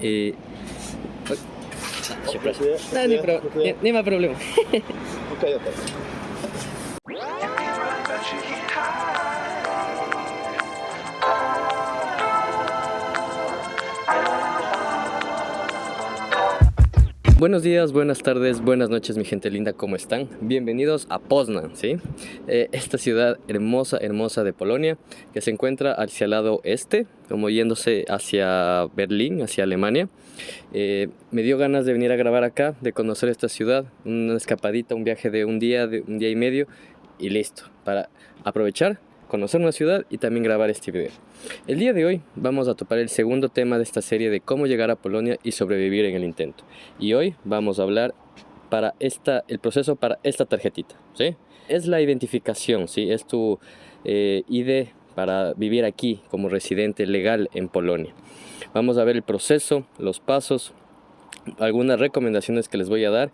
y... No, ni más problema. Ok. Buenos días, buenas tardes, buenas noches, mi gente linda, ¿cómo están? Bienvenidos a Poznań, ¿sí? Esta ciudad hermosa, hermosa de Polonia, que se encuentra hacia el lado este, como yéndose hacia Berlín, hacia Alemania. Me dio ganas de venir a grabar acá, de conocer esta ciudad, una escapadita, un viaje de un día y medio, y listo, para aprovechar, conocer una ciudad y también grabar este video. El día de hoy vamos a topar el segundo tema de esta serie de cómo llegar a Polonia y sobrevivir en el intento. Y hoy vamos a hablar el proceso para esta tarjetita, ¿sí? Es la identificación, ¿sí? Es tu ID para vivir aquí como residente legal en Polonia. Vamos a ver el proceso, los pasos, algunas recomendaciones que les voy a dar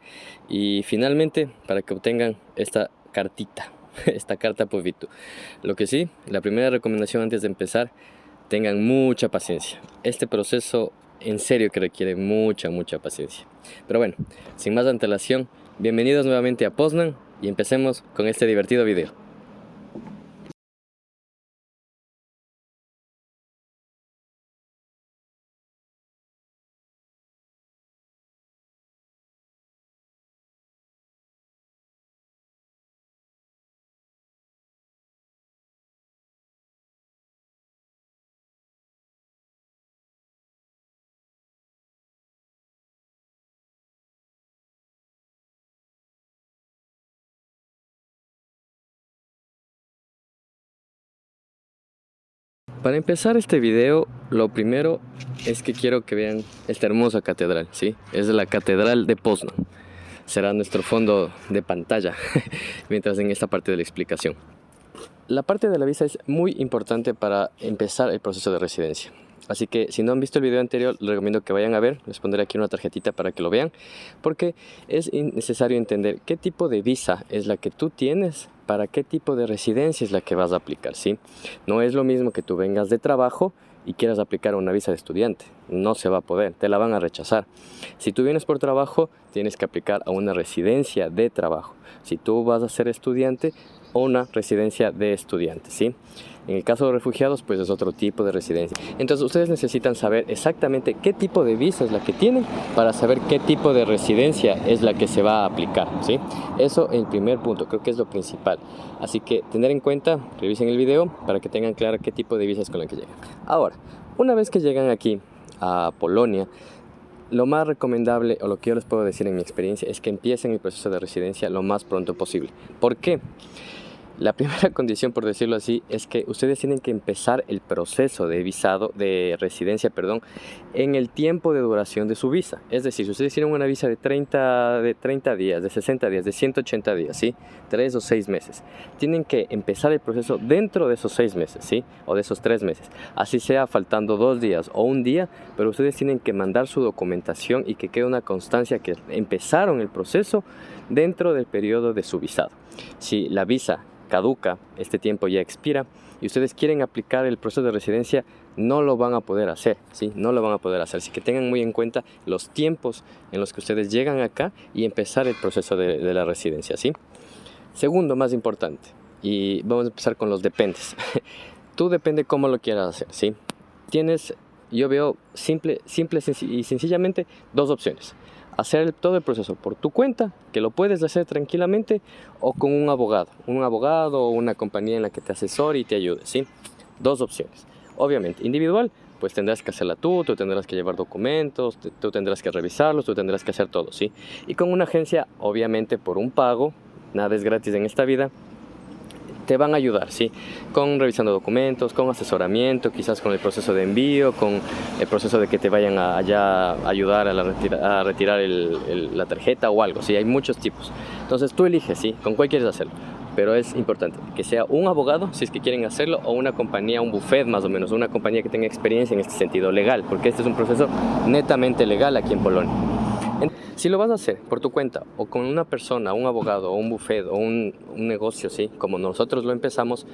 y finalmente para que obtengan esta cartita. Esta carta povitu. Lo que sí, la primera recomendación antes de empezar, tengan mucha paciencia. Este proceso en serio que requiere mucha paciencia. Pero bueno, sin más antelación, bienvenidos nuevamente a Poznań y empecemos con este divertido video. Para empezar este video, lo primero es que quiero que vean esta hermosa catedral, ¿sí? Es la Catedral de Poznań. Será nuestro fondo de pantalla, mientras en esta parte de la explicación. La parte de la visa es muy importante para empezar el proceso de residencia. Así que si no han visto el video anterior, les recomiendo que vayan a ver. Les pondré aquí una tarjetita para que lo vean, porque es necesario entender qué tipo de visa es la que tú tienes, para qué tipo de residencia es la que vas a aplicar, ¿sí? No es lo mismo que tú vengas de trabajo y quieras aplicar una visa de estudiante. No se va a poder, te la van a rechazar. Si tú vienes por trabajo, tienes que aplicar a una residencia de trabajo. Si tú vas a ser estudiante, una residencia de estudiantes, ¿sí? En el caso de refugiados, pues es otro tipo de residencia. Entonces ustedes necesitan saber exactamente qué tipo de visa es la que tienen para saber qué tipo de residencia es la que se va a aplicar, ¿sí? Eso el primer punto, creo que es lo principal. Así que tener en cuenta, revisen el video para que tengan claro qué tipo de visa es con la que llegan. Ahora, una vez que llegan aquí a Polonia, lo más recomendable, o lo que yo les puedo decir en mi experiencia, es que empiecen el proceso de residencia lo más pronto posible. ¿Por qué? La primera condición, por decirlo así, es que ustedes tienen que empezar el proceso de residencia, en el tiempo de duración de su visa. Es decir, si ustedes tienen una visa de 30 días, de 60 días, de 180 días, ¿sí? 3 o 6 meses. Tienen que empezar el proceso dentro de esos 6 meses, ¿sí? O de esos 3 meses. Así sea faltando 2 días o un día, pero ustedes tienen que mandar su documentación y que quede una constancia que empezaron el proceso dentro del periodo de su visado. Si la visa caduca, este tiempo ya expira y ustedes quieren aplicar el proceso de residencia, no lo van a poder hacer, ¿sí? No lo van a poder hacer. Así que tengan muy en cuenta los tiempos en los que ustedes llegan acá y empezar el proceso de la residencia, ¿sí? Segundo, más importante, y vamos a empezar con los dependes. Tú depende cómo lo quieras hacer, ¿sí? Yo veo simple y sencillamente dos opciones. Hacer todo el proceso por tu cuenta, que lo puedes hacer tranquilamente, o con un abogado o una compañía en la que te asesore y te ayude, ¿sí? Dos opciones. Obviamente, individual, pues tendrás que hacerla tú tendrás que llevar documentos, tú tendrás que revisarlos, tú tendrás que hacer todo, ¿sí? Y con una agencia, obviamente por un pago, nada es gratis en esta vida, te van a ayudar, ¿sí? Con revisando documentos, con asesoramiento, quizás con el proceso de envío, con el proceso de que te vayan allá a ayudar a retirar la tarjeta o algo, ¿sí? Hay muchos tipos. Entonces tú eliges, ¿sí? Con cuál quieres hacerlo. Pero es importante que sea un abogado, si es que quieren hacerlo, o una compañía, un buffet más o menos, una compañía que tenga experiencia en este sentido legal, porque este es un proceso netamente legal aquí en Polonia. Si lo vas a hacer por tu cuenta o con una persona, un abogado o un buffet o un negocio, ¿sí? Como nosotros lo empezamos,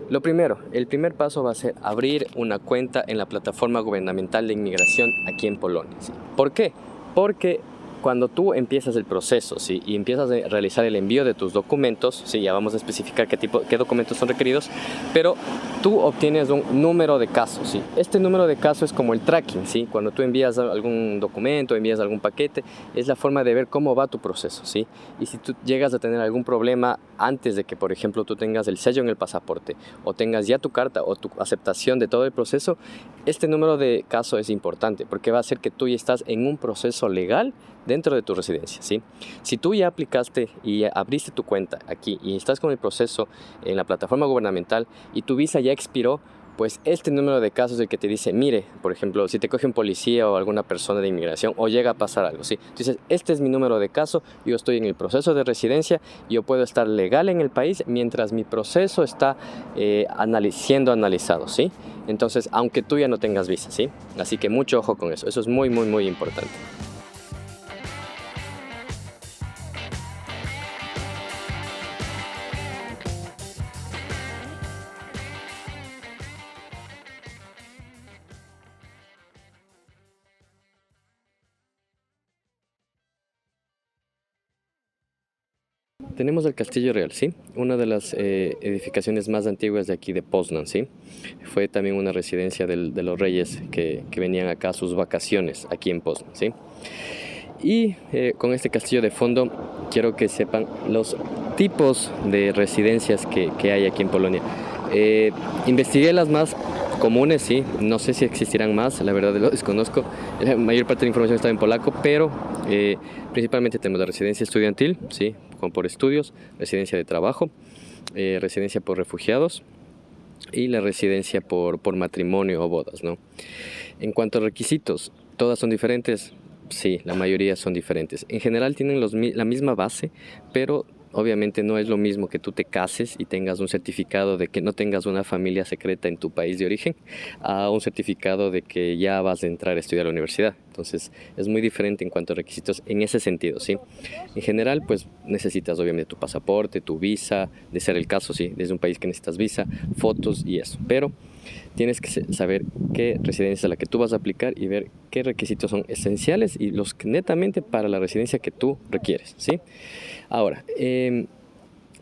Lo primero, el primer paso va a ser abrir una cuenta en la plataforma gubernamental de inmigración aquí en Polonia, ¿sí? ¿Por qué? Porque cuando tú empiezas el proceso, ¿sí? Y empiezas a realizar el envío de tus documentos, ¿sí? Ya vamos a especificar qué documentos son requeridos, pero tú obtienes un número de caso, ¿sí? Este número de caso es como el tracking, ¿sí? Cuando tú envías algún documento, envías algún paquete, es la forma de ver cómo va tu proceso, ¿sí? Y si tú llegas a tener algún problema antes de que, por ejemplo, tú tengas el sello en el pasaporte o tengas ya tu carta o tu aceptación de todo el proceso, este número de caso es importante porque va a hacer que tú ya estás en un proceso legal dentro de tu residencia, ¿sí? Si tú ya aplicaste y ya abriste tu cuenta aquí y estás con el proceso en la plataforma gubernamental y tu visa ya expiró, pues este número de casos es el que te dice, mire, por ejemplo, si te coge un policía o alguna persona de inmigración o llega a pasar algo, ¿sí? Entonces, este es mi número de caso, yo estoy en el proceso de residencia, yo puedo estar legal en el país mientras mi proceso está siendo analizado, ¿sí? Entonces, aunque tú ya no tengas visa, ¿sí? Así que mucho ojo con eso es muy, muy, muy importante. Tenemos el Castillo Real, ¿sí? Una de las edificaciones más antiguas de aquí de Poznan, ¿sí? Fue también una residencia de los reyes que venían acá a sus vacaciones aquí en Poznan, ¿sí? Y con este castillo de fondo quiero que sepan los tipos de residencias que hay aquí en Polonia. Investigué las más comunes, sí, no sé si existirán más, la verdad lo desconozco. La mayor parte de la información está en polaco, pero principalmente tenemos la residencia estudiantil, sí, como por estudios, residencia de trabajo, residencia por refugiados y la residencia por matrimonio o bodas, ¿no? En cuanto a requisitos, ¿todas son diferentes? Sí, la mayoría son diferentes. En general tienen la misma base, pero obviamente no es lo mismo que tú te cases y tengas un certificado de que no tengas una familia secreta en tu país de origen, a un certificado de que ya vas a entrar a estudiar a la universidad. Entonces es muy diferente en cuanto a requisitos en ese sentido, ¿sí? En general, pues necesitas obviamente tu pasaporte, tu visa, de ser el caso, sí, desde un país que necesitas visa, fotos y eso. Pero tienes que saber qué residencia es a la que tú vas a aplicar y ver qué requisitos son esenciales y los que netamente para la residencia que tú requieres, ¿sí? Ahora,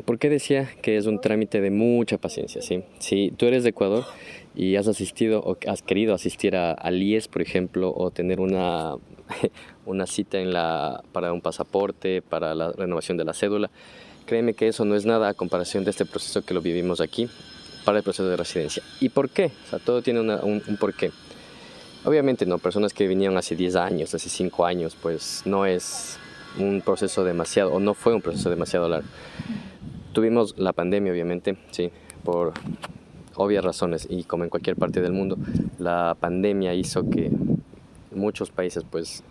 ¿por qué decía que es un trámite de mucha paciencia, ¿sí? Si tú eres de Ecuador y has asistido o has querido asistir al IES, por ejemplo, o tener una cita para un pasaporte, para la renovación de la cédula, créeme que eso no es nada a comparación de este proceso que lo vivimos aquí para el proceso de residencia. ¿Y por qué? O sea, todo tiene un porqué. Obviamente, no, personas que vinieron hace 10 años, hace 5 años, pues no es un proceso demasiado, o no fue un proceso demasiado largo. Tuvimos la pandemia, obviamente, sí, por obvias razones, y como en cualquier parte del mundo, la pandemia hizo que muchos países, pues,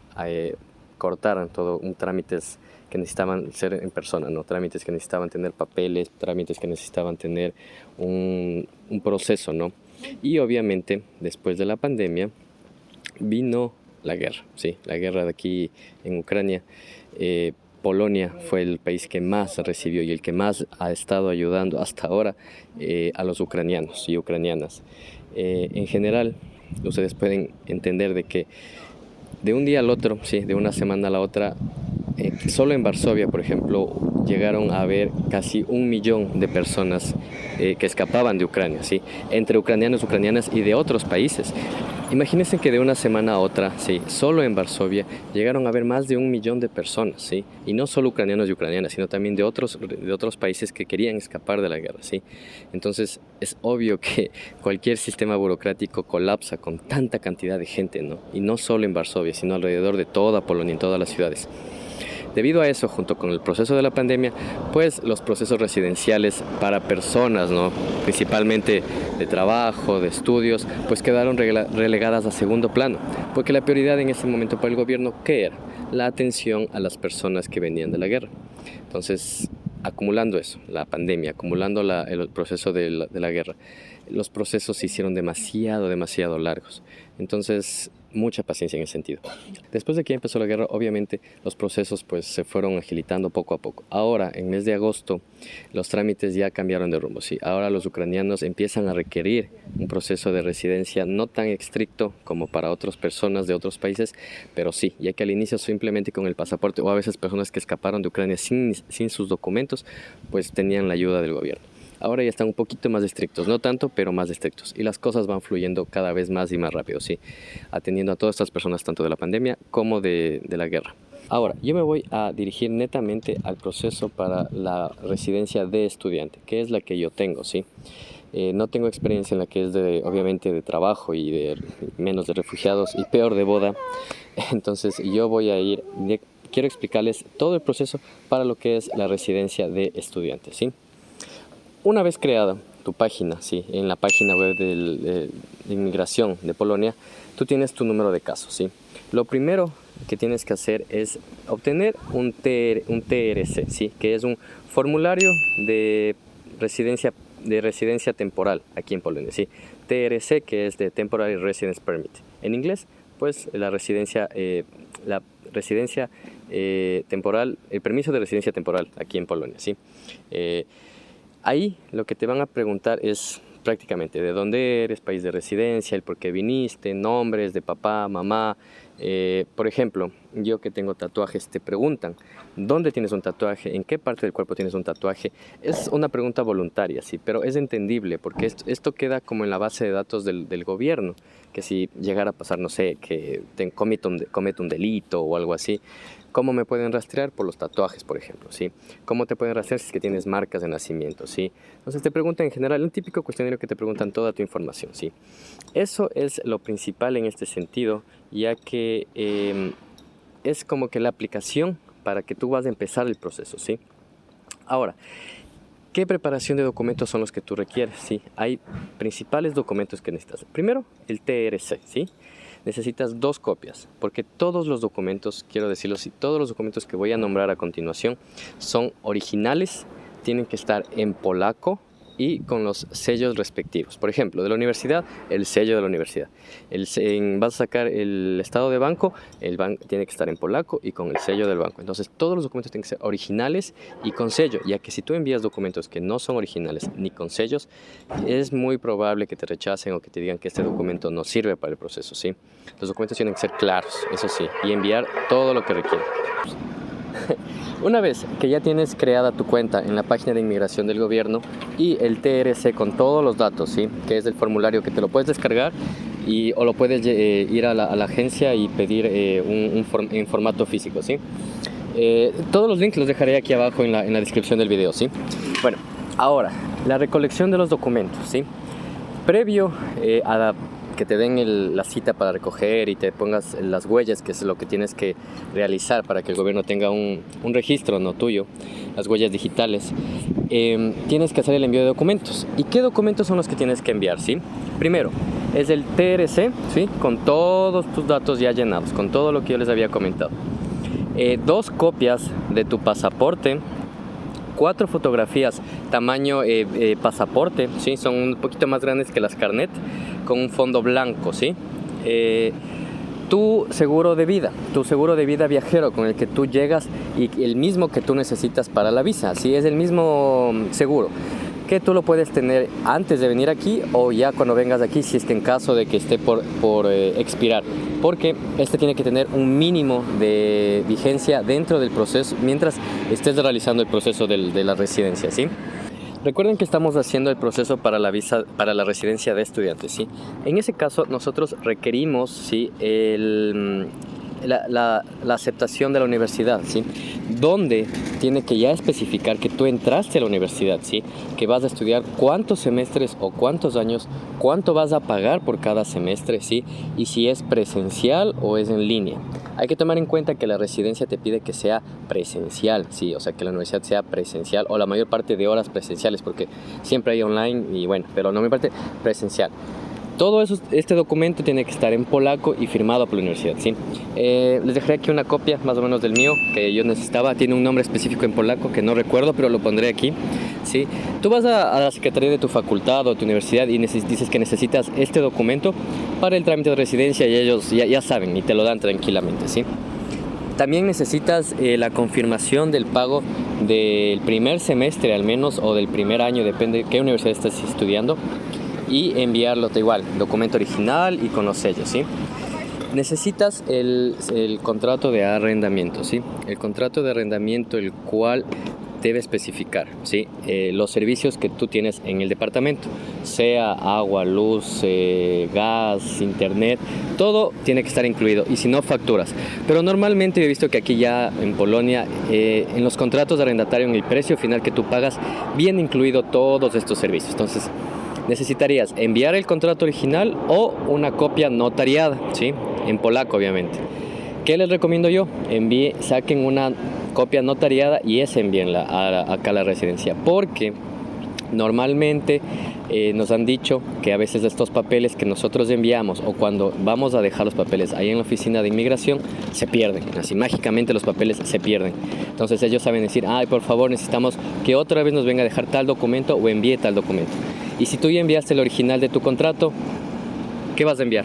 cortaran todo trámites que necesitaban ser en persona, ¿no? Trámites que necesitaban tener papeles, trámites que necesitaban tener un proceso, ¿no? Y obviamente, después de la pandemia, vino la guerra, ¿sí? La guerra de aquí en Ucrania. Polonia fue el país que más recibió y el que más ha estado ayudando hasta ahora a los ucranianos y ucranianas. En general, ustedes pueden entender de que de un día al otro, sí, de una semana a la otra, solo en Varsovia, por ejemplo, llegaron a haber casi 1 millón de personas que escapaban de Ucrania, ¿sí? Entre ucranianos, ucranianas y de otros países. Imagínense que de una semana a otra, sí, solo en Varsovia llegaron a haber más de 1 millón de personas, ¿sí? Y no solo ucranianos y ucranianas, sino también de otros países que querían escapar de la guerra, ¿sí? Entonces es obvio que cualquier sistema burocrático colapsa con tanta cantidad de gente, ¿no? Y no solo en Varsovia, sino alrededor de toda Polonia, en todas las ciudades. Debido a eso, junto con el proceso de la pandemia, pues los procesos residenciales para personas, ¿no? Principalmente de trabajo, de estudios, pues quedaron relegadas a segundo plano, porque la prioridad en ese momento para el gobierno, ¿qué era? La atención a las personas que venían de la guerra. Entonces, acumulando eso, la pandemia, acumulando el proceso de la guerra, los procesos se hicieron demasiado largos. Entonces, mucha paciencia en ese sentido. Después de que empezó la guerra, obviamente los procesos pues se fueron agilitando poco a poco. Ahora, en mes de agosto, los trámites ya cambiaron de rumbo, ¿sí? Ahora los ucranianos empiezan a requerir un proceso de residencia no tan estricto como para otras personas de otros países, pero sí, ya que al inicio simplemente con el pasaporte, o a veces personas que escaparon de Ucrania sin sus documentos, pues tenían la ayuda del gobierno. Ahora ya están un poquito más estrictos, no tanto, pero más estrictos. Y las cosas van fluyendo cada vez más y más rápido, sí, atendiendo a todas estas personas, tanto de la pandemia como de la guerra. Ahora, yo me voy a dirigir netamente al proceso para la residencia de estudiante, que es la que yo tengo, ¿sí? No tengo experiencia en la que es obviamente de trabajo y menos de refugiados y peor de boda. Entonces yo voy a quiero explicarles todo el proceso para lo que es la residencia de estudiantes, ¿sí? Una vez creada tu página, ¿sí? En la página web de inmigración de Polonia, tú tienes tu número de caso, ¿sí? Lo primero que tienes que hacer es obtener un TRC, ¿sí? Que es un formulario de residencia temporal aquí en Polonia, ¿sí? TRC, que es de Temporary Residence Permit. En inglés, pues la residencia temporal, el permiso de residencia temporal aquí en Polonia, ¿sí? Ahí lo que te van a preguntar es prácticamente de dónde eres, país de residencia, el por qué viniste, nombres de papá, mamá. Por ejemplo, yo que tengo tatuajes, te preguntan dónde tienes un tatuaje, en qué parte del cuerpo tienes un tatuaje. Es una pregunta voluntaria, sí, pero es entendible porque esto queda como en la base de datos del gobierno, que si llegara a pasar, no sé, que comete un delito o algo así, ¿cómo me pueden rastrear? Por los tatuajes, por ejemplo, ¿sí? ¿Cómo te pueden rastrear si es que tienes marcas de nacimiento, ¿sí? Entonces te preguntan en general, un típico cuestionario que te preguntan toda tu información, ¿sí? Eso es lo principal en este sentido, ya que es como que la aplicación para que tú vas a empezar el proceso, ¿sí? Ahora, ¿qué preparación de documentos son los que tú requieres? ¿Sí? Hay principales documentos que necesitas. Primero, el TRC, ¿sí? Necesitas 2 copias, porque todos los documentos, quiero decirlo así, todos los documentos que voy a nombrar a continuación son originales, tienen que estar en polaco y con los sellos respectivos. Por ejemplo, de la universidad, el sello de la universidad. Vas a sacar el estado de banco, el banco tiene que estar en polaco y con el sello del banco. Entonces, todos los documentos tienen que ser originales y con sello, ya que si tú envías documentos que no son originales ni con sellos, es muy probable que te rechacen o que te digan que este documento no sirve para el proceso, ¿sí? Los documentos tienen que ser claros, eso sí, y enviar todo lo que requiere. Una vez que ya tienes creada tu cuenta en la página de inmigración del gobierno y el TRC con todos los datos, ¿sí? Que es el formulario que te lo puedes descargar o lo puedes ir a la agencia y pedir en formato físico, ¿sí? Todos los links los dejaré aquí abajo en la descripción del video, ¿sí? Bueno, ahora, la recolección de los documentos, ¿sí? Previo a que te den la cita para recoger y te pongas las huellas, que es lo que tienes que realizar para que el gobierno tenga un registro no tuyo, las huellas digitales, tienes que hacer el envío de documentos. ¿Y qué documentos son los que tienes que enviar? ¿Sí? Primero, es el TRC, ¿sí? Con todos tus datos ya llenados, con todo lo que yo les había comentado. 2 copias de tu pasaporte, 4 fotografías tamaño pasaporte, ¿sí? Son un poquito más grandes que las carnet, con un fondo blanco, ¿sí? Tu seguro de vida viajero con el que tú llegas y el mismo que tú necesitas para la visa, ¿sí? Es el mismo seguro que tú lo puedes tener antes de venir aquí o ya cuando vengas aquí, si es que en caso de que esté por expirar, porque este tiene que tener un mínimo de vigencia dentro del proceso mientras estés realizando el proceso de la residencia, ¿sí? Recuerden que estamos haciendo el proceso para la visa, para la residencia de estudiantes, ¿sí? En ese caso nosotros requerimos, ¿sí? La aceptación de la universidad, ¿sí? Donde tiene que ya especificar que tú entraste a la universidad, ¿sí? Que vas a estudiar cuántos semestres o cuántos años, cuánto vas a pagar por cada semestre, ¿sí? Y si es presencial o es en línea. Hay que tomar en cuenta que la residencia te pide que sea presencial, ¿sí? O sea, que la universidad sea presencial o la mayor parte de horas presenciales, porque siempre hay online y bueno, pero la mayor parte presencial. todo eso, este documento tiene que estar en polaco y firmado por la universidad, ¿sí? Les dejaré aquí una copia más o menos del mío que yo necesitaba. Tiene un nombre específico en polaco que no recuerdo, pero lo pondré aquí, ¿sí? Tú vas a la secretaría de tu facultad o tu universidad y dices que necesitas este documento para el trámite de residencia y ellos ya saben y te lo dan tranquilamente, ¿sí? También necesitas la confirmación del pago del primer semestre al menos o del primer año, depende de qué universidad estás estudiando, y enviarlo igual, documento original y con los sellos, ¿sí? Necesitas el contrato de arrendamiento, ¿sí? El contrato de arrendamiento, el cual debe especificar, ¿sí? Los servicios que tú tienes en el departamento, sea agua, luz, gas, internet, todo tiene que estar incluido, y si no, facturas. Pero normalmente he visto que aquí ya en Polonia, en los contratos de arrendatario, en el precio final que tú pagas, viene incluido todos estos servicios. Entonces necesitarías enviar el contrato original o una copia notariada, ¿sí? En polaco, obviamente. ¿Qué les recomiendo yo? Saquen una copia notariada y envíenla acá a la residencia, porque normalmente nos han dicho que a veces estos papeles que nosotros enviamos o cuando vamos a dejar los papeles ahí en la oficina de inmigración se pierden, así mágicamente los papeles se pierden. Entonces ellos saben decir, ay, por favor, necesitamos que otra vez nos venga a dejar tal documento o envíe tal documento. Y si tú ya enviaste el original de tu contrato, ¿qué vas a enviar?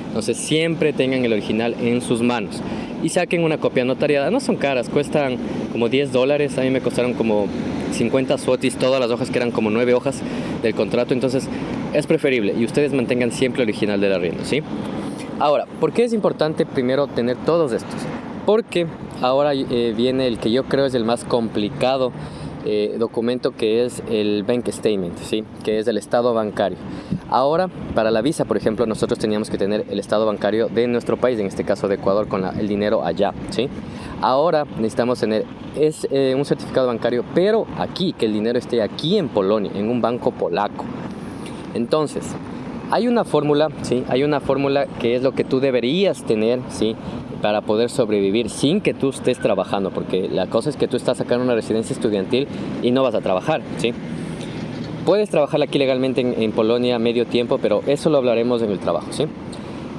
Entonces siempre tengan el original en sus manos y saquen una copia notariada. No son caras, cuestan como $10. A mí me costaron como 50 zlotys todas las hojas, que eran como 9 hojas del contrato. Entonces es preferible y ustedes mantengan siempre el original del arriendo, ¿sí? Ahora, ¿por qué es importante primero tener todos estos? Porque ahora viene el que yo creo es el más complicado documento, que es el bank statement, ¿sí? Que es el estado bancario. Ahora, para la visa, por ejemplo, nosotros teníamos que tener el estado bancario de nuestro país, en este caso de Ecuador, con el dinero allá, ¿sí? Ahora necesitamos tener un certificado bancario, pero aquí, que el dinero esté aquí en Polonia, en un banco polaco. Entonces, hay una fórmula, ¿sí? Hay una fórmula que es lo que tú deberías tener, ¿sí? Para poder sobrevivir sin que tú estés trabajando, porque la cosa es que tú estás sacando una residencia estudiantil y no vas a trabajar, ¿sí? Puedes trabajar aquí legalmente en Polonia medio tiempo, pero eso lo hablaremos en el trabajo, ¿sí?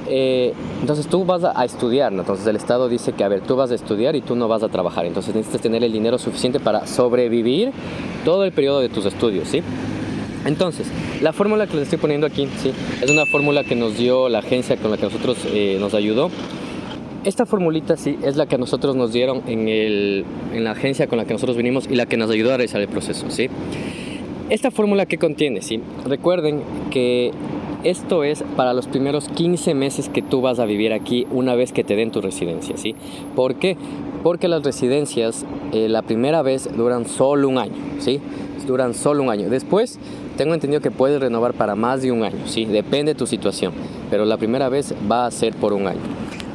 Entonces tú vas a estudiar, ¿no? Entonces el Estado dice que, a ver, tú vas a estudiar y tú no vas a trabajar, entonces necesitas tener el dinero suficiente para sobrevivir todo el periodo de tus estudios, ¿sí? Entonces, la fórmula que les estoy poniendo aquí, ¿sí? Es una fórmula que nos dio la agencia con la que nosotros nos ayudó. Esta formulita, sí, es la que a nosotros nos dieron en la agencia con la que nosotros vinimos y la que nos ayudó a realizar el proceso, ¿sí? Esta fórmula, ¿qué contiene? ¿Sí? Recuerden que esto es para los primeros 15 meses que tú vas a vivir aquí una vez que te den tu residencia, ¿sí? ¿Por qué? Porque las residencias la primera vez duran solo un año, ¿sí? Duran solo un año. Después, tengo entendido que puedes renovar para más de un año, ¿sí? Depende de tu situación, pero la primera vez va a ser por un año.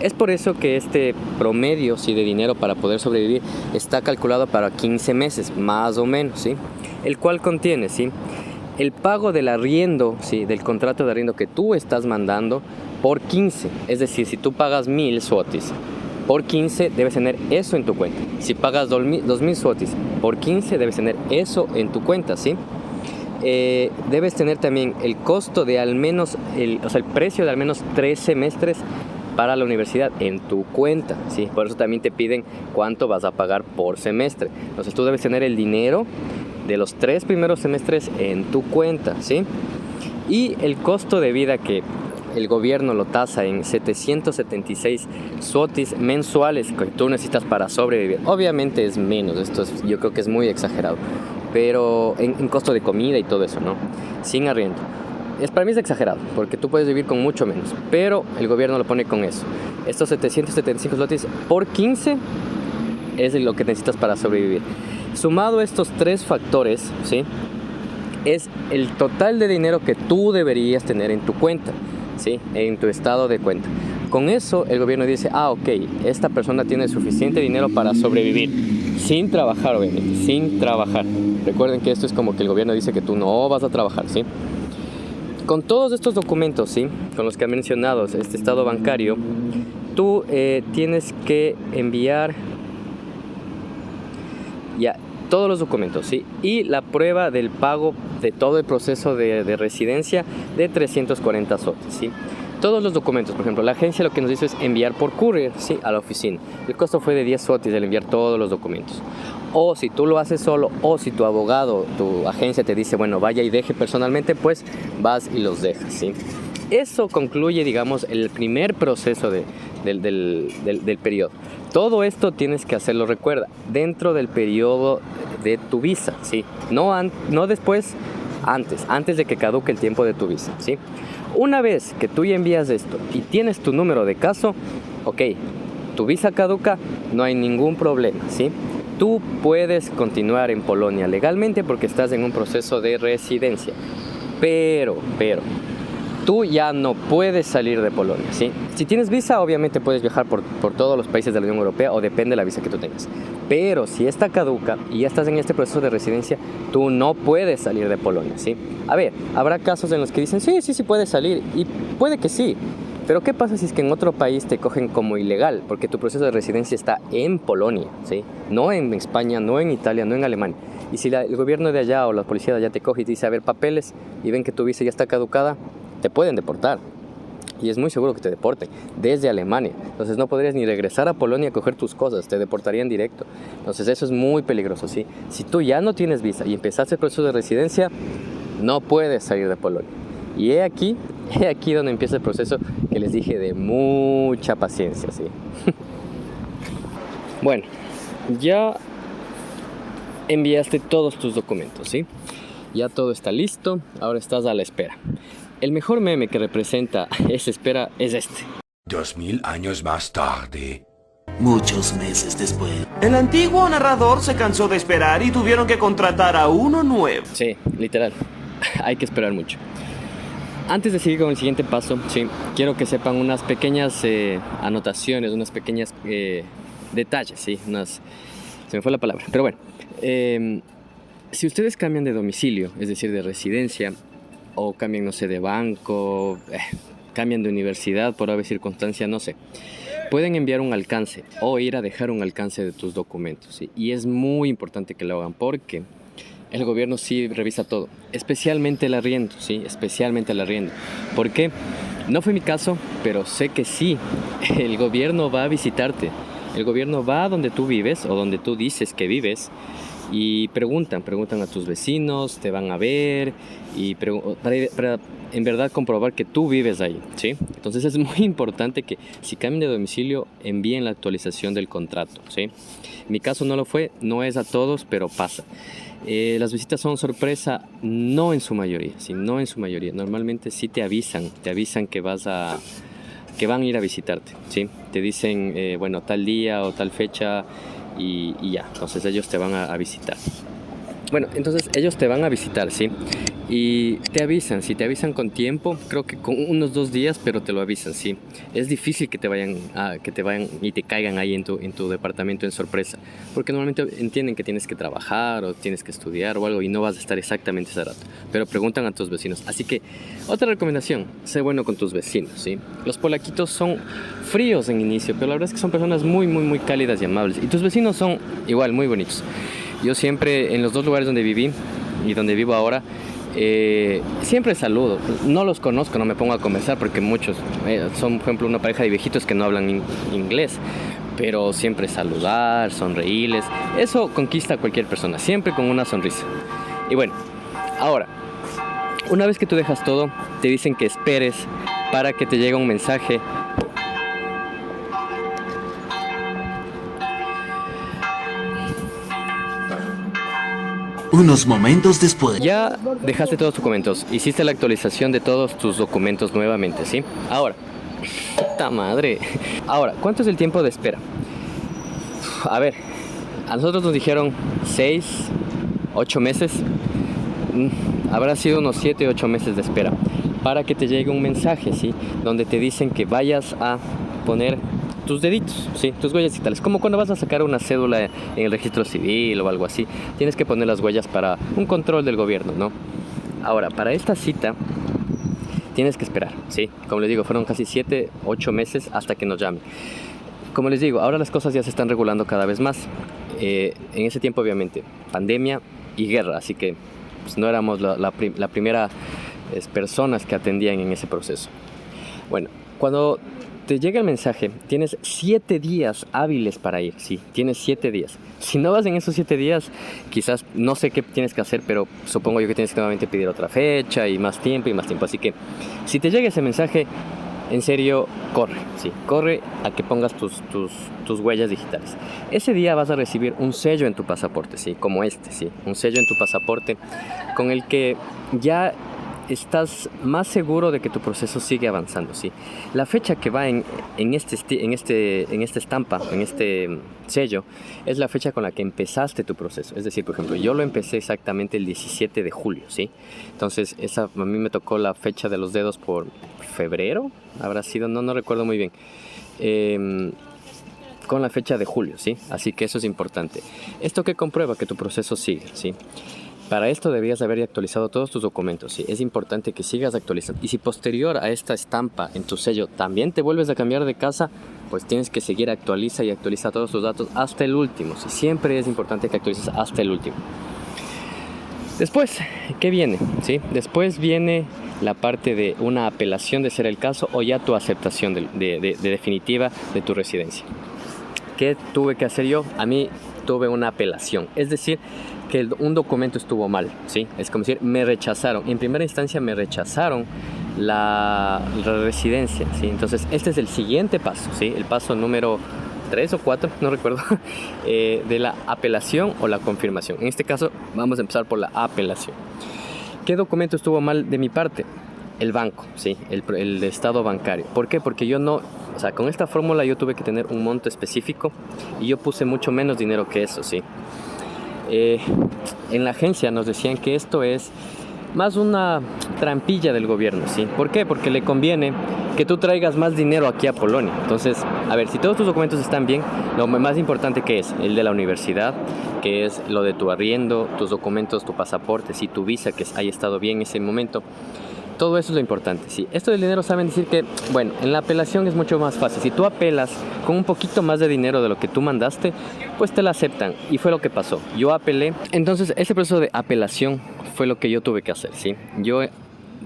Es por eso que este promedio, ¿sí? De dinero para poder sobrevivir está calculado para 15 meses, más o menos, ¿sí? El cual contiene, ¿sí? El pago del arriendo, ¿sí? Del contrato de arriendo que tú estás mandando por 15. Es decir, si tú pagas 1,000 zlotys por 15, debes tener eso en tu cuenta. Si pagas 2,000 zlotys por 15, debes tener eso en tu cuenta, ¿sí? Debes tener también el costo de al menos, el precio de al menos 3 semestres para la universidad en tu cuenta, ¿sí? Por eso también te piden cuánto vas a pagar por semestre. Entonces tú debes tener el dinero de los 3 primeros semestres en tu cuenta, ¿sí? Y el costo de vida que el gobierno lo tasa en 776 zlotys mensuales que tú necesitas para sobrevivir. Obviamente es menos, yo creo que es muy exagerado, pero en costo de comida y todo eso, ¿no? Sin arriendo. Para mí es exagerado, porque tú puedes vivir con mucho menos, pero el gobierno lo pone con eso. Estos 775 zlotys por 15 es lo que necesitas para sobrevivir. Sumado a estos 3 factores, ¿sí? Es el total de dinero que tú deberías tener en tu cuenta, ¿sí? En tu estado de cuenta. Con eso el gobierno dice, ok, esta persona tiene suficiente dinero para sobrevivir, sin trabajar, obviamente, sin trabajar. Recuerden que esto es como que el gobierno dice que tú no vas a trabajar, ¿sí? Con todos estos documentos, ¿sí? Con los que he mencionado, este estado bancario, tú tienes que enviar, todos los documentos, ¿sí? Y la prueba del pago de todo el proceso de residencia de 340 soles, ¿sí? Todos los documentos, por ejemplo, la agencia lo que nos hizo es enviar por courier, ¿sí? A la oficina. El costo fue de 10 soles el enviar todos los documentos. O si tú lo haces solo, o si tu abogado, tu agencia te dice, bueno, vaya y deje personalmente, pues vas y los dejas, ¿sí? Eso concluye, digamos, el primer proceso del periodo. Todo esto tienes que hacerlo, recuerda, dentro del periodo de tu visa, ¿sí? No después, antes de que caduque el tiempo de tu visa, ¿sí? Una vez que tú ya envías esto y tienes tu número de caso, ok, tu visa caduca, no hay ningún problema, ¿sí? Tú puedes continuar en Polonia legalmente porque estás en un proceso de residencia, pero, tú ya no puedes salir de Polonia, ¿sí? Si tienes visa, obviamente puedes viajar por todos los países de la Unión Europea o depende de la visa que tú tengas. Pero si esta caduca y ya estás en este proceso de residencia, tú no puedes salir de Polonia, ¿sí? A ver, habrá casos en los que dicen, sí puedes salir, y puede que sí. Pero ¿qué pasa si es que en otro país te cogen como ilegal? Porque tu proceso de residencia está en Polonia, ¿sí? No en España, no en Italia, no en Alemania. Y si el gobierno de allá o la policía de allá te coge y te dice, a ver, papeles, y ven que tu visa ya está caducada, te pueden deportar. Y es muy seguro que te deporten desde Alemania. Entonces no podrías ni regresar a Polonia a coger tus cosas, te deportarían directo. Entonces eso es muy peligroso, ¿sí? Si tú ya no tienes visa y empezaste el proceso de residencia, no puedes salir de Polonia. Y he aquí donde empieza el proceso que les dije de mucha paciencia, ¿sí? Bueno, ya enviaste todos tus documentos, ¿sí? Ya todo está listo, ahora estás a la espera. El mejor meme que representa esa espera es este. 2000 años más tarde. Muchos meses después. El antiguo narrador se cansó de esperar y tuvieron que contratar a uno nuevo. Sí, literal. Hay que esperar mucho. Antes de seguir con el siguiente paso, sí, quiero que sepan unas pequeñas anotaciones, unas pequeñas detalles, sí, se me fue la palabra, pero bueno. Si ustedes cambian de domicilio, es decir, de residencia, o cambian, no sé, de banco, cambian de universidad por haber circunstancia, no sé, pueden enviar un alcance o ir a dejar un alcance de tus documentos, ¿sí? Y es muy importante que lo hagan porque el gobierno sí revisa todo, especialmente el arriendo, ¿sí? Especialmente el arriendo. ¿Por qué? No fue mi caso, pero sé que sí, el gobierno va a visitarte. El gobierno va a donde tú vives o donde tú dices que vives y preguntan a tus vecinos, te van a ver y para en verdad comprobar que tú vives ahí, ¿sí? Entonces es muy importante que si cambian de domicilio envíen la actualización del contrato, ¿sí? Mi caso no lo fue, no es a todos, pero pasa. Las visitas son sorpresa, no en su mayoría, ¿sí? No en su mayoría. Normalmente sí te avisan que van a ir a visitarte, ¿sí? Te dicen, bueno, tal día o tal fecha y ya. Entonces ellos te van a visitar. Bueno, entonces ellos te van a visitar, ¿sí? Y te avisan, si te avisan con tiempo, creo que con unos 2 días, pero te lo avisan, ¿sí? Es difícil que te vayan y te caigan ahí en tu departamento en sorpresa, porque normalmente entienden que tienes que trabajar o tienes que estudiar o algo y no vas a estar exactamente ese rato, pero preguntan a tus vecinos. Así que, otra recomendación, sé bueno con tus vecinos, ¿sí? Los polaquitos son fríos en inicio, pero la verdad es que son personas muy, muy, muy cálidas y amables, y tus vecinos son igual, muy bonitos. Yo siempre, en los 2 lugares donde viví y donde vivo ahora, siempre saludo. No los conozco, no me pongo a conversar porque muchos son, por ejemplo, una pareja de viejitos que no hablan inglés, pero siempre saludar, sonreírles, eso conquista a cualquier persona, siempre con una sonrisa. Y bueno, ahora, una vez que tú dejas todo, te dicen que esperes para que te llegue un mensaje. Unos momentos después. Ya dejaste todos tus documentos, hiciste la actualización de todos tus documentos nuevamente, ¿sí? Ahora, ¡puta madre! Ahora, ¿cuánto es el tiempo de espera? A ver, a nosotros nos dijeron 6, 8 meses. Habrá sido unos 7, 8 meses de espera para que te llegue un mensaje, ¿sí? Donde te dicen que vayas a poner tus deditos, ¿sí? Tus huellas digitales, como cuando vas a sacar una cédula en el registro civil o algo así, tienes que poner las huellas para un control del gobierno, ¿no? Ahora, para esta cita tienes que esperar, ¿sí? Como les digo, fueron casi 7, 8 meses hasta que nos llamen. Como les digo, ahora las cosas ya se están regulando cada vez más. En ese tiempo, obviamente, pandemia y guerra, así que pues, no éramos la primera personas que atendían en ese proceso. Bueno, cuando te llega el mensaje, tienes 7 días hábiles para ir, sí, tienes 7 días. Si no vas en esos 7 días, quizás no sé qué tienes que hacer, pero supongo yo que tienes que nuevamente pedir otra fecha y más tiempo. Así que si te llega ese mensaje, en serio, corre, sí, corre a que pongas tus huellas digitales. Ese día vas a recibir un sello en tu pasaporte, sí, como este, sí, un sello en tu pasaporte con el que ya estás más seguro de que tu proceso sigue avanzando, ¿sí? La fecha que va en esta estampa, en este sello, es la fecha con la que empezaste tu proceso. Es decir, por ejemplo, yo lo empecé exactamente el 17 de julio, ¿sí? Entonces, a mí me tocó la fecha de los dedos por febrero, habrá sido, no recuerdo muy bien. Con la fecha de julio, ¿sí? Así que eso es importante. Esto que comprueba que tu proceso sigue, ¿sí? Para esto deberías haber actualizado todos tus documentos, ¿sí? Es importante que sigas actualizando. Y si posterior a esta estampa en tu sello también te vuelves a cambiar de casa, pues tienes que seguir actualiza todos tus datos hasta el último, ¿sí? Siempre es importante que actualices hasta el último. Después, ¿qué viene? ¿Sí? Después viene la parte de una apelación de ser el caso o ya tu aceptación de definitiva de tu residencia. ¿Qué tuve que hacer yo? A mí tuve una apelación, es decir, que un documento estuvo mal, ¿sí? Es como decir, me rechazaron. En primera instancia me rechazaron la residencia, ¿sí? Entonces, este es el siguiente paso, ¿sí? El paso número 3 o 4, no recuerdo, de la apelación o la confirmación. En este caso, vamos a empezar por la apelación. ¿Qué documento estuvo mal de mi parte? El banco, ¿sí? El estado bancario. ¿Por qué? Porque yo no... O sea, con esta fórmula yo tuve que tener un monto específico y yo puse mucho menos dinero que eso, ¿sí? En la agencia nos decían que esto es más una trampilla del gobierno, ¿sí? ¿Por qué? Porque le conviene que tú traigas más dinero aquí a Polonia. Entonces, a ver, si todos tus documentos están bien, lo más importante que es el de la universidad, que es lo de tu arriendo, tus documentos, tu pasaporte, si tu visa que haya estado bien en ese momento. Todo eso es lo importante, sí. Esto del dinero saben decir que, bueno, en la apelación es mucho más fácil. Si tú apelas con un poquito más de dinero de lo que tú mandaste, pues te la aceptan. Y fue lo que pasó. Yo apelé. Entonces, ese proceso de apelación fue lo que yo tuve que hacer, ¿sí? Yo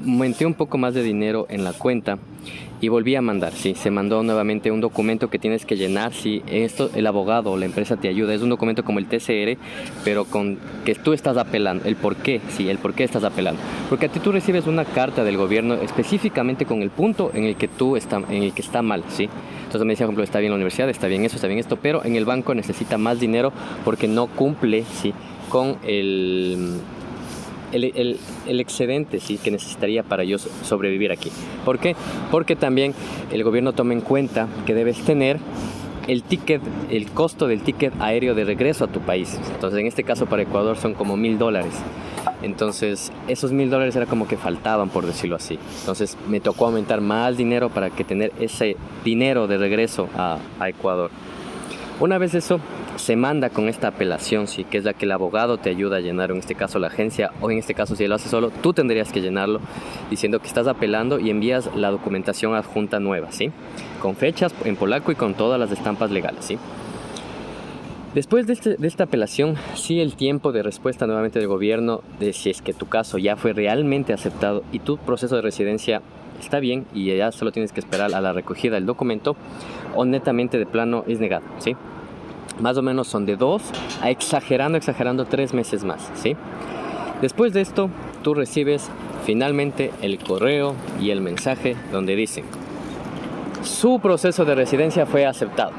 aumenté un poco más de dinero en la cuenta y volví a mandar, sí, se mandó nuevamente un documento que tienes que llenar, sí, esto el abogado o la empresa te ayuda, es un documento como el TCR, pero con que tú estás apelando, el por qué, sí, el por qué estás apelando, porque a ti tú recibes una carta del gobierno específicamente con el punto en el que está mal, sí. Entonces me decía, por ejemplo, está bien la universidad, está bien eso, está bien esto, pero en el banco necesita más dinero porque no cumple, sí, con el excedente, sí, que necesitaría para yo sobrevivir aquí. ¿Por qué? Porque también el gobierno toma en cuenta que debes tener el costo del ticket aéreo de regreso a tu país. Entonces, en este caso para Ecuador son como $1,000. Entonces, esos $1,000 era como que faltaban, por decirlo así. Entonces, me tocó aumentar más dinero para que tener ese dinero de regreso a Ecuador. Una vez eso, se manda con esta apelación, sí, que es la que el abogado te ayuda a llenar, en este caso la agencia, o en este caso si él lo hace solo, tú tendrías que llenarlo diciendo que estás apelando y envías la documentación adjunta nueva, ¿sí? Con fechas en polaco y con todas las estampas legales, ¿sí? Después de esta apelación, sí, el tiempo de respuesta nuevamente del gobierno de si es que tu caso ya fue realmente aceptado y tu proceso de residencia está bien y ya solo tienes que esperar a la recogida del documento o netamente de plano es negado, ¿sí? Más o menos son de 2 a exagerando 3 meses más, ¿sí? Después de esto, tú recibes finalmente el correo y el mensaje donde dicen: su proceso de residencia fue aceptado.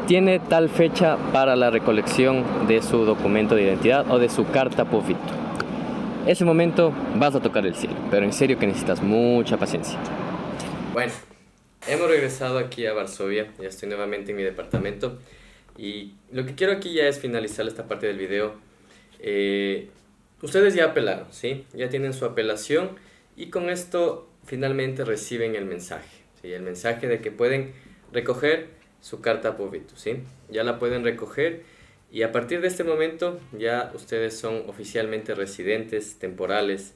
Tiene tal fecha para la recolección de su documento de identidad o de su carta povito. Ese momento vas a tocar el cielo, pero en serio que necesitas mucha paciencia. Bueno, hemos regresado aquí a Varsovia, ya estoy nuevamente en mi departamento. Y lo que quiero aquí ya es finalizar esta parte del video. Ustedes ya apelaron, ¿sí? Ya tienen su apelación y con esto finalmente reciben el mensaje, ¿sí? El mensaje de que pueden recoger su carta povito, ¿sí? Ya la pueden recoger y a partir de este momento ya ustedes son oficialmente residentes temporales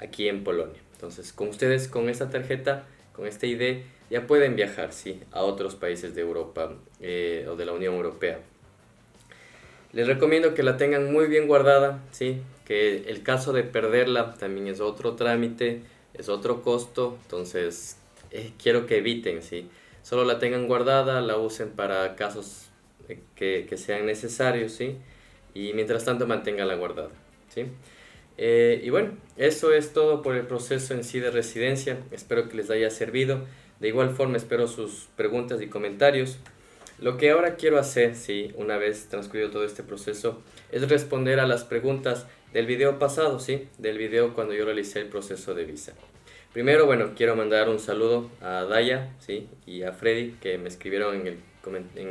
aquí en Polonia. Entonces, con ustedes, con esta tarjeta, con este ID, ya pueden viajar, sí, a otros países de Europa o de la Unión Europea. Les recomiendo que la tengan muy bien guardada, ¿sí? Que el caso de perderla también es otro trámite, es otro costo, entonces quiero que eviten, ¿sí? Solo la tengan guardada, la usen para casos que sean necesarios, ¿sí? Y mientras tanto manténganla guardada, ¿sí? Y bueno, eso es todo por el proceso en sí de residencia. Espero que les haya servido. De igual forma espero sus preguntas y comentarios. Lo que ahora quiero hacer, sí, una vez transcurrido todo este proceso, es responder a las preguntas del video pasado, sí, del video cuando yo realicé el proceso de visa. Primero, bueno, quiero mandar un saludo a Daya, sí, y a Freddy, que me escribieron en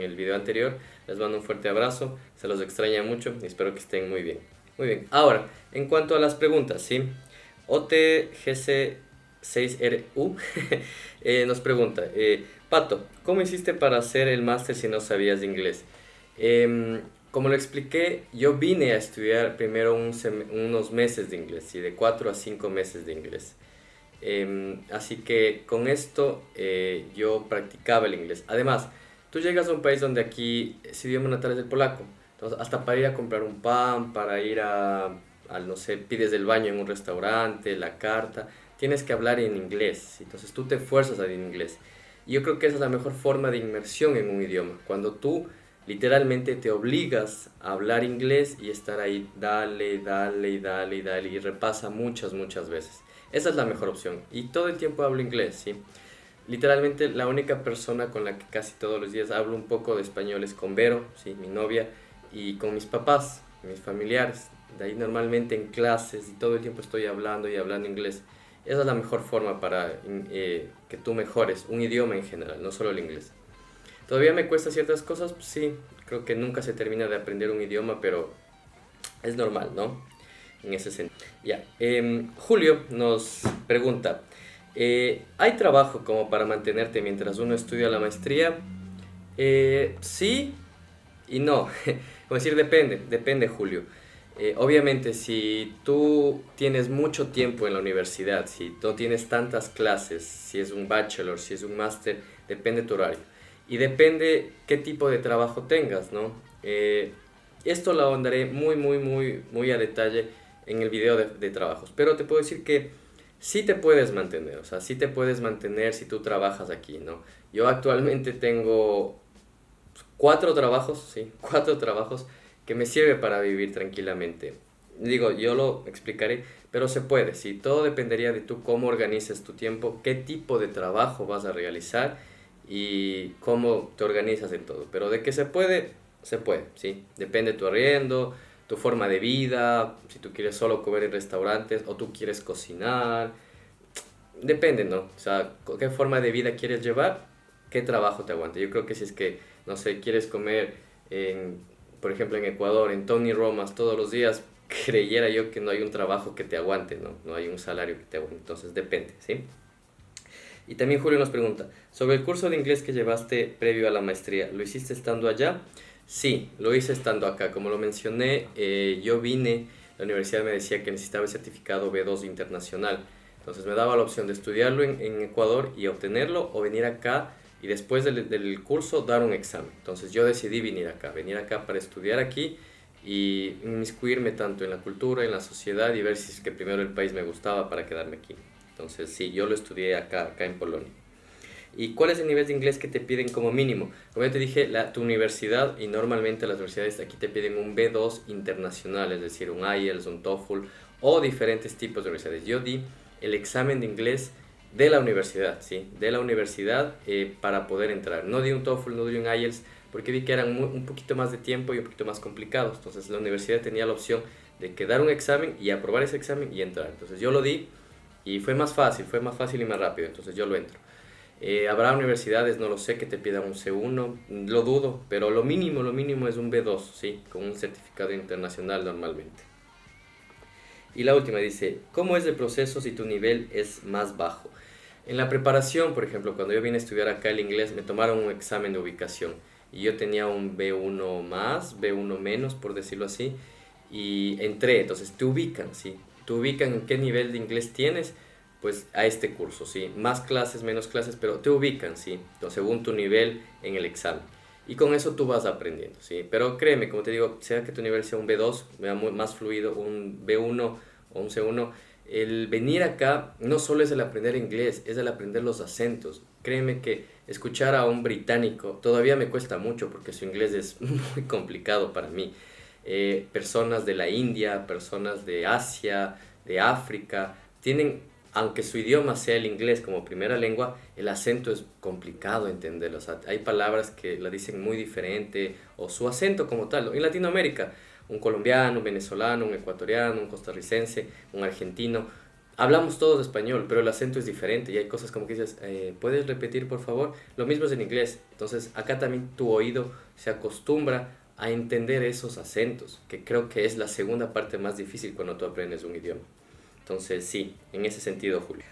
el video anterior. Les mando un fuerte abrazo, se los extraña mucho y espero que estén muy bien. Muy bien, ahora, en cuanto a las preguntas, sí, OTGC6RU nos pregunta, Pato, ¿cómo hiciste para hacer el máster si no sabías de inglés? Como lo expliqué, yo vine a estudiar primero unos meses de inglés, ¿sí? De 4 a 5 meses de inglés. Así que con esto yo practicaba el inglés. Además, tú llegas a un país donde aquí su idioma natal es el polaco. Entonces, hasta para ir a comprar un pan, para ir no sé, pides el baño en un restaurante, la carta, tienes que hablar en inglés, ¿sí? Entonces tú te esfuerzas en inglés. Y yo creo que esa es la mejor forma de inmersión en un idioma, cuando tú literalmente te obligas a hablar inglés y estar ahí, dale, dale, y dale, y dale, y repasa muchas, muchas veces. Esa es la mejor opción. Y todo el tiempo hablo inglés, ¿sí? Literalmente la única persona con la que casi todos los días hablo un poco de español es con Vero, ¿sí? Mi novia, y con mis papás, mis familiares. De ahí normalmente en clases y todo el tiempo estoy hablando y hablando inglés. Esa es la mejor forma para que tú mejores un idioma en general, no solo el inglés. ¿Todavía me cuesta ciertas cosas? Pues sí, creo que nunca se termina de aprender un idioma, pero es normal, ¿no? En ese sentido. Ya. Julio nos pregunta, ¿hay trabajo como para mantenerte mientras uno estudia la maestría? Sí y no. Como decir, depende, Julio. Obviamente, si tú tienes mucho tiempo en la universidad, si no tienes tantas clases, si es un bachelor, si es un máster, depende tu horario. Y depende qué tipo de trabajo tengas, ¿no? Esto lo ahondaré muy a detalle en el video de trabajos. Pero te puedo decir que sí te puedes mantener, o sea, sí te puedes mantener si tú trabajas aquí, ¿no? Yo actualmente tengo 4 trabajos, sí, 4 trabajos que me sirve para vivir tranquilamente. Digo, yo lo explicaré, pero se puede, sí, todo dependería de tú cómo organizas tu tiempo, qué tipo de trabajo vas a realizar y cómo te organizas en todo. Pero de que se puede, sí, depende de tu arriendo, tu forma de vida, si tú quieres solo comer en restaurantes o tú quieres cocinar, depende, ¿no? O sea, qué forma de vida quieres llevar, qué trabajo te aguante. Yo creo que si es que, no sé, quieres comer por ejemplo, en Ecuador, en Tony Romas todos los días, creyera yo que no hay un trabajo que te aguante, ¿no? No hay un salario que te aguante, entonces depende, ¿sí? Y también Julio nos pregunta, sobre el curso de inglés que llevaste previo a la maestría, ¿lo hiciste estando allá? Sí, lo hice estando acá. Como lo mencioné, yo vine, la universidad me decía que necesitaba el certificado B2 internacional, entonces me daba la opción de estudiarlo en Ecuador y obtenerlo, o venir acá y después del curso dar un examen. Entonces yo decidí venir acá para estudiar aquí y inmiscuirme tanto en la cultura, en la sociedad y ver si es que primero el país me gustaba para quedarme aquí. Entonces sí, yo lo estudié acá en Polonia. ¿Y cuál es el nivel de inglés que te piden como mínimo? Como ya te dije, tu universidad, y normalmente las universidades aquí te piden un B2 internacional, es decir, un IELTS, un TOEFL o diferentes tipos de universidades. Yo di el examen de inglés de la universidad, ¿sí? De la universidad para poder entrar. No di un TOEFL, no di un IELTS, porque vi que eran un poquito más de tiempo y un poquito más complicados. Entonces la universidad tenía la opción de que dar un examen y aprobar ese examen y entrar. Entonces yo lo di y fue más fácil y más rápido. Entonces yo lo entro. Habrá universidades, no lo sé, que te pidan un C1, lo dudo, pero lo mínimo es un B2, ¿sí? Con un certificado internacional normalmente. Y la última dice, ¿cómo es el proceso si tu nivel es más bajo? En la preparación, por ejemplo, cuando yo vine a estudiar acá el inglés, me tomaron un examen de ubicación y yo tenía un B1 más, B1 menos, por decirlo así, y entré. Entonces te ubican, ¿sí? Te ubican en qué nivel de inglés tienes, pues a este curso, ¿sí? Más clases, menos clases, pero te ubican, ¿sí? Entonces, según tu nivel en el examen. y con eso tú vas aprendiendo, ¿sí? Pero créeme, como te digo, sea que tu nivel sea un B2, más fluido, un B1 o un C1, el venir acá no solo es el aprender inglés, es el aprender los acentos. Créeme que escuchar a un británico todavía me cuesta mucho porque su inglés es muy complicado para mí. Personas de la India, personas de Asia, de África, tienen, aunque su idioma sea el inglés como primera lengua, el acento es complicado entenderlo. O sea, hay palabras que la dicen muy diferente o su acento como tal. En Latinoamérica, un colombiano, un venezolano, un ecuatoriano, un costarricense, un argentino, hablamos todos español, pero el acento es diferente y hay cosas como que dices, ¿puedes repetir por favor? Lo mismo es en inglés. Entonces acá también tu oído se acostumbra a entender esos acentos, que creo que es la segunda parte más difícil cuando tú aprendes un idioma. Entonces sí, en ese sentido, Julio.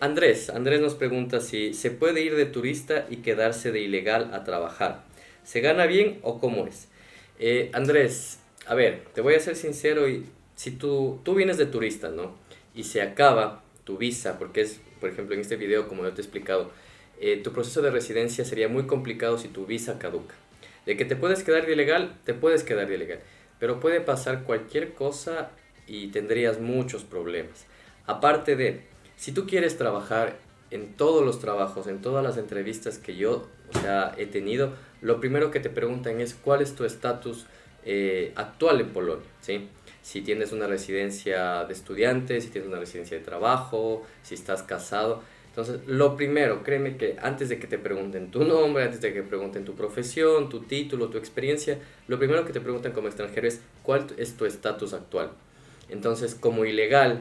Andrés nos pregunta si se puede ir de turista y quedarse de ilegal a trabajar. ¿Se gana bien o cómo es? Andrés, a ver, te voy a ser sincero, y si tú vienes de turista, ¿no? Y se acaba tu visa, porque es, por ejemplo, en este video, como yo te he explicado, tu proceso de residencia sería muy complicado si tu visa caduca. De que te puedes quedar de ilegal, te puedes quedar de ilegal, pero puede pasar cualquier cosa y tendrías muchos problemas. Aparte de, si tú quieres trabajar en todos los trabajos, en todas las entrevistas que yo, he tenido, lo primero que te preguntan es cuál es tu estatus actual en Polonia, ¿sí? Si tienes una residencia de estudiante, si tienes una residencia de trabajo, si estás casado. Entonces, lo primero, créeme que antes de que te pregunten tu nombre, antes de que pregunten tu profesión, tu título, tu experiencia, lo primero que te preguntan como extranjero es cuál es tu estatus actual. Entonces, como ilegal,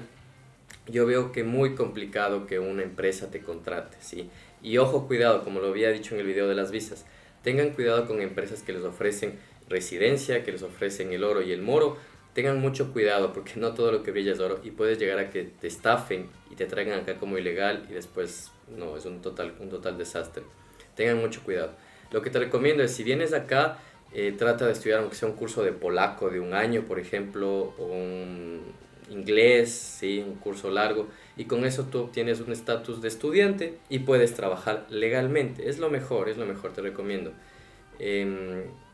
yo veo que es muy complicado que una empresa te contrate, ¿sí? Y ojo, cuidado, como lo había dicho en el video de las visas, tengan cuidado con empresas que les ofrecen residencia, que les ofrecen el oro y el moro. Tengan mucho cuidado porque no todo lo que brilla es oro y puedes llegar a que te estafen y te traigan acá como ilegal y después no, es un total desastre. Tengan mucho cuidado. Lo que te recomiendo es, si vienes acá, trata de estudiar aunque sea un curso de polaco de un año, por ejemplo, o un inglés, ¿sí? Un curso largo, y con eso tú obtienes un estatus de estudiante y puedes trabajar legalmente. Es lo mejor, te recomiendo.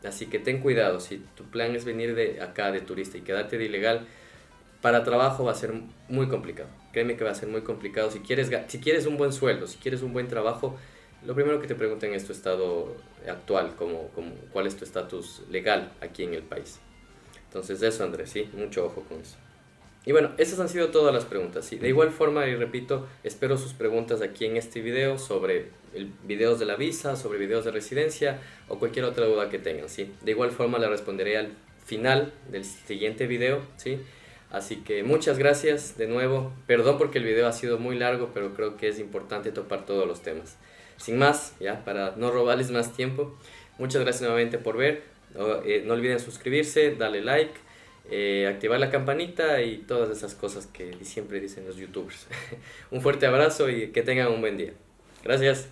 Así que ten cuidado, si tu plan es venir de acá de turista y quedarte de ilegal, para trabajo va a ser muy complicado. Créeme que va a ser muy complicado. Si quieres un buen sueldo, si quieres un buen trabajo, lo primero que te preguntan es tu estado actual, cuál es tu estatus legal aquí en el país. Entonces eso, Andrés, sí, mucho ojo con eso. Y bueno, esas han sido todas las preguntas, ¿sí? De igual forma, y repito, espero sus preguntas aquí en este video sobre videos de la visa, sobre videos de residencia o cualquier otra duda que tengan, ¿sí? De igual forma la responderé al final del siguiente video, ¿sí? Así que muchas gracias de nuevo. Perdón porque el video ha sido muy largo, pero creo que es importante topar todos los temas. Sin más, ya, para no robarles más tiempo, muchas gracias nuevamente por ver. No olviden suscribirse, darle like, activar la campanita y todas esas cosas que siempre dicen los youtubers. Un fuerte abrazo y que tengan un buen día. Gracias.